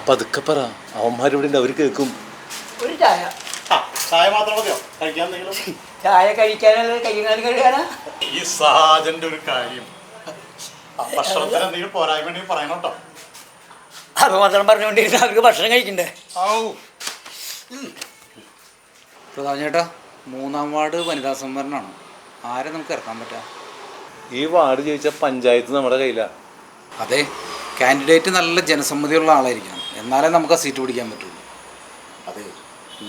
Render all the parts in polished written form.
പതുക്കെ പറ, അവന്മാരിവിടെ ഉണ്ട്, അവർ കേൾക്കും. ഒരു ചായ. ചായ മാത്രം മതിയോ? കഴിക്കാൻ എന്തെങ്കിലും? ചായ കഴിക്കാനല്ല, കയ്യും കഴുകാനാ. ഈ സാജന്റെ ഒരു കാര്യം, ഭക്ഷണത്തിന് എന്തെങ്കിലും പോരായ്മ ഉണ്ടെങ്കിൽ പറയണം കേട്ടോ. അത് മാത്രം പറഞ്ഞുകൊണ്ടിരുന്ന അവർക്ക് ഭക്ഷണം കഴിക്കണ്ടേ? പ്രധാന ചേട്ടാ, 3-ാം വാർഡ് വനിതാ സംവരണമാണ്. ആരെ നമുക്ക് ഇറക്കാൻ പറ്റുക? ഈ വാർഡ് ജയിച്ച പഞ്ചായത്ത് നമ്മുടെ കയ്യിലാണ്. അതെ, കാൻഡിഡേറ്റ് നല്ല ജനസമ്മതിയുള്ള ആളായിരിക്കണം, എന്നാലേ നമുക്ക് ആ സീറ്റ് പിടിക്കാൻ പറ്റുള്ളൂ. അതെ,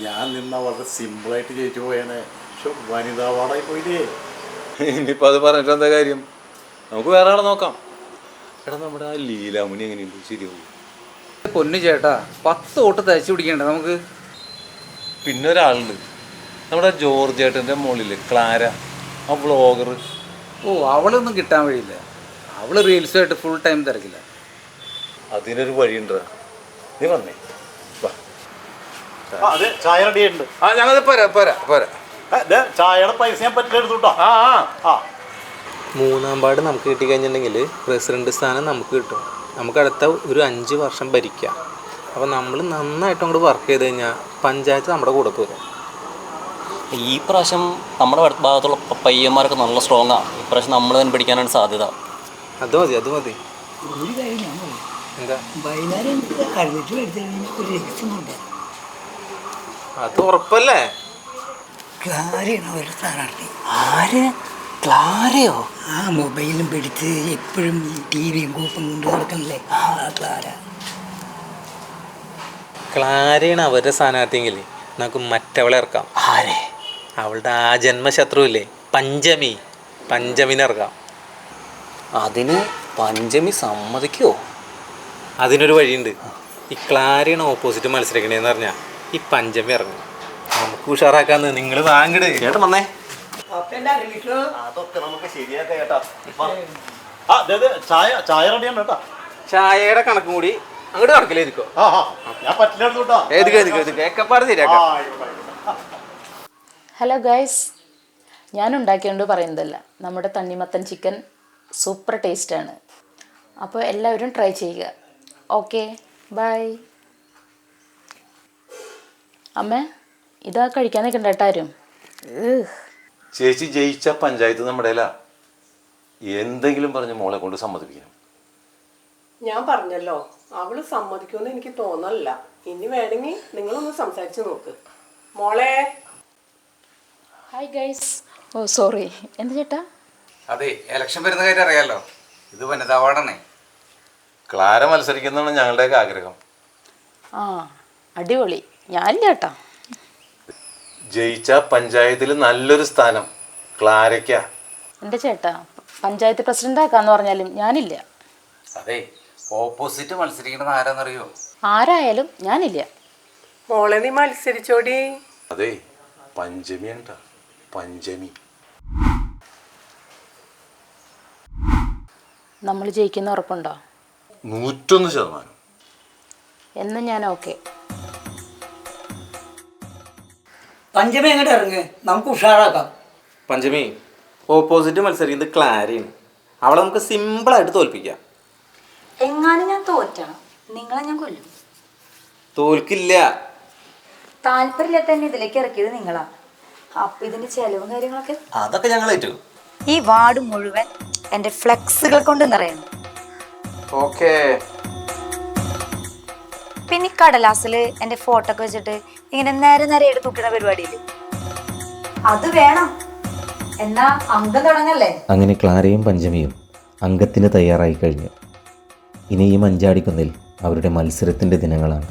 ഞാൻ നിന്ന വളരെ സിമ്പിളായിട്ട് ജയിച്ചു പോയേനെ. പക്ഷെ വനിതാ വാർഡായി പോയില്ലേ. ഇനിയിപ്പോൾ അത് പറഞ്ഞിട്ട് എന്താ കാര്യം? നമുക്ക് വേറെ ആളെ നോക്കാം. എടാ, നമ്മുടെ ആ ലീലാമണി എങ്ങനെയുണ്ട്? ശരിയാവും? പൊന്നു ചേട്ടാ, 10 വോട്ട് തയ്ച്ചു പിടിക്കണ്ടേ നമുക്ക്? പിന്നെ ഒരാളുണ്ട്, നമ്മുടെ ജോർജ് ചേട്ടൻ്റെ മുകളിൽ ക്ലാര, ആ വ്ളോഗർ. ഓ, അവളൊന്നും കിട്ടാൻ വഴിയില്ല. അവൾ റീൽസുമായിട്ട് ഫുൾ ടൈം തിരക്കില്ല. അതിനൊരു വഴിയുണ്ടാ, നീ വന്നേ. അതെ, ചായ റെഡി ആയിട്ടുണ്ട്. ഞങ്ങൾ പോരാ പോരാ പോരാ. ചായയുടെ പൈസ ഞാൻ പറ്റില്ല കേട്ടോ. 3-ാം വാർഡ് നമുക്ക് കിട്ടിക്കഴിഞ്ഞിട്ടുണ്ടെങ്കിൽ പ്രസിഡന്റ് സ്ഥാനം നമുക്ക് കിട്ടും. നമുക്ക് അടുത്ത ഒരു 5 വർഷം ഭരിക്കാം. അപ്പോൾ നമ്മൾ നന്നായിട്ട് അങ്ങോട്ട് വർക്ക് ചെയ്ത് കഴിഞ്ഞാൽ പഞ്ചായത്ത് നമ്മുടെ കൂടെ പോരും. ഈ പ്രാവശ്യം നമ്മുടെ ഭാഗത്തുള്ള പയ്യന്മാരൊക്കെ നല്ല സ്ട്രോങ്ങാണ്. ഇപ്രാവശ്യം നമ്മൾ തന്നെ പിടിക്കാനാണ് സാധ്യത. അത് മതി, അത് മതി. ഒരു കാര്യം ഞാൻ പറയും, എന്താ? വൈകുന്നേരം അറിഞ്ഞിട്ട് എടുത്തു ഒരു രഹസ്യമുണ്ട്. അത് ഉറപ്പല്ലേ? ക്ലാരയാണ് അവരുടെ സ്ഥാനാർത്ഥി. ആര്? ക്ലാരയോ? ആ മൊബൈലും പിടിച്ച് എപ്പോഴും TV-യും കൂപ്പും കൊണ്ട് നടക്കണല്ലേ, ആ ക്ലാര. ക്ലാരയാണ് അവരുടെ സ്ഥാനാർത്ഥിയെങ്കിൽ നമുക്ക് മറ്റവളെ ഇറക്കാം. ആരെ? അവളുടെ ആ ജന്മശത്രു ഇല്ലേ, പഞ്ചമിനെ ഇറക്കാം. അതിന് പഞ്ചമി സമ്മതിക്കുമോ? അതിനൊരു വഴിയുണ്ട്. ഈ ക്ലാരയാണ് ഓപ്പോസിറ്റ് മത്സരിക്കണേന്ന് പറഞ്ഞാൽ ഈ പഞ്ചമി ഇറങ്ങും. നമുക്ക് ഉഷാറാക്കാന്ന്. നിങ്ങൾ വാങ്ങിട് ചേട്ടൻ വന്നേ. അതൊക്കെ നമുക്ക് ശരിയാക്കാം ചേട്ടാ. ചായ റെഡിയാണ് കേട്ടോ. ചായയുടെ കണക്കും കൂടി അങ്ങോട്ട് കണക്കിലെഴുതിക്കോ. ഞാൻ പറ്റില്ല കേട്ടോ. ഏക്കപ്പാട് ശരിയാക്കാം. ഹലോ ഗൈസ്, ഞാൻ ഉണ്ടാക്കിയോണ്ട് പറയുന്നതല്ല, നമ്മുടെ തണ്ണിമത്തൻ ചിക്കൻ സൂപ്പർ ടേസ്റ്റാണ്. അപ്പോൾ എല്ലാവരും ട്രൈ ചെയ്യുക. Okay, bye. അമ്മേ, ഇതാ കഴിക്കാൻ നിൽക്കണ്ട കേട്ടാരും. ചേച്ചി ജയിച്ച പഞ്ചായത്ത് നമ്മുടെ എന്തെങ്കിലും പറഞ്ഞ് മോളെ കൊണ്ട് സമ്മതിപ്പിക്കണം. ഞാൻ പറഞ്ഞല്ലോ, അവള് സമ്മതിക്കുമെന്ന് എനിക്ക് തോന്നല്ല. ഇനി വേണമെങ്കിൽ നിങ്ങളൊന്ന് സംസാരിച്ച് നോക്ക്. മോളെ. Hi guys. ഓ സോറി, എന്ത് ചേട്ടാ? അതെ, ഇലക്ഷൻ വരുന്ന കാര്യം അറിയാമല്ലോ. ഇത് വനിതാ വാർഡാണേ. ക്ലാര മത്സരിക്കുന്നതാണ് ഞങ്ങളുടെയൊക്കെ ആഗ്രഹം. ആ, അടിപൊളി. ഞാനില്ല ചേട്ടാ. ജയിച്ച പഞ്ചായത്തിൽ നല്ലൊരു സ്ഥാനം ക്ലാരയ്ക്കാ. എൻ്റെ ചേട്ടാ, പഞ്ചായത്ത് പ്രസിഡന്റ് ആക്കാന്ന് പറഞ്ഞാലും ഞാനില്ല. അതെ, ഓപ്പോസിറ്റ് മത്സരിക്കുന്നത് ആരാന്നറിയോ? ആരായാലും ഞാനില്ല. മോളെ, നീ മത്സരിച്ചോടി. അതെ, പഞ്ചമി ഉണ്ടാ, പഞ്ചമി. നമ്മൾ ജയിക്കുന്ന ഉറപ്പുണ്ടോ? 101%. എന്ന് ഞാൻ ഓക്കെ. പഞ്ചമി എങ്ങോട്ട് ഇറങ്ങ്, നമുക്ക് ഉഷാറാക്കാം. പഞ്ചമി, ഓപ്പോസിറ്റ് മത്സരിക്കുന്നത് ക്ലാരയാണ്. അവളെ നമുക്ക് സിമ്പിളായിട്ട് തോൽപ്പിക്കാം. എങ്ങാനും ഞാൻ തോറ്റാണ്, നിങ്ങളെ ഞാൻ കൊല്ലും. തോൽക്കില്ല. താല്പര്യമില്ലാത്ത തന്നെ ഇതിലേക്ക് ഇറക്കിയത് നിങ്ങളാ. അപ്പൊ ഇതിന്റെ ചെലവും കാര്യങ്ങളൊക്കെ അതൊക്കെ ഞങ്ങൾ ഏറ്റു. ഈ വാർഡ് മുഴുവൻ എന്റെ ഫ്ലെക്സുകൾ കൊണ്ട് നിറയണം. ഓക്കേ. പിന്നെ ഈ കടലാസില് എന്റെ ഫോട്ടോ ഒക്കെ വെച്ചിട്ട് ഇങ്ങനെ നേരെ നേരെ തൂക്കിടുന്ന പരിപാടിയില് അത് വേണം. എന്നാ അംഗം തുടങ്ങല്ലേ? അങ്ങനെ ക്ലാരയും പഞ്ചമിയും അംഗത്തിന് തയ്യാറായി കഴിഞ്ഞു. ഇനി ഈ മഞ്ചാടിക്കുന്നിൽ അവരുടെ മത്സരത്തിൻ്റെ ദിനങ്ങളാണ്.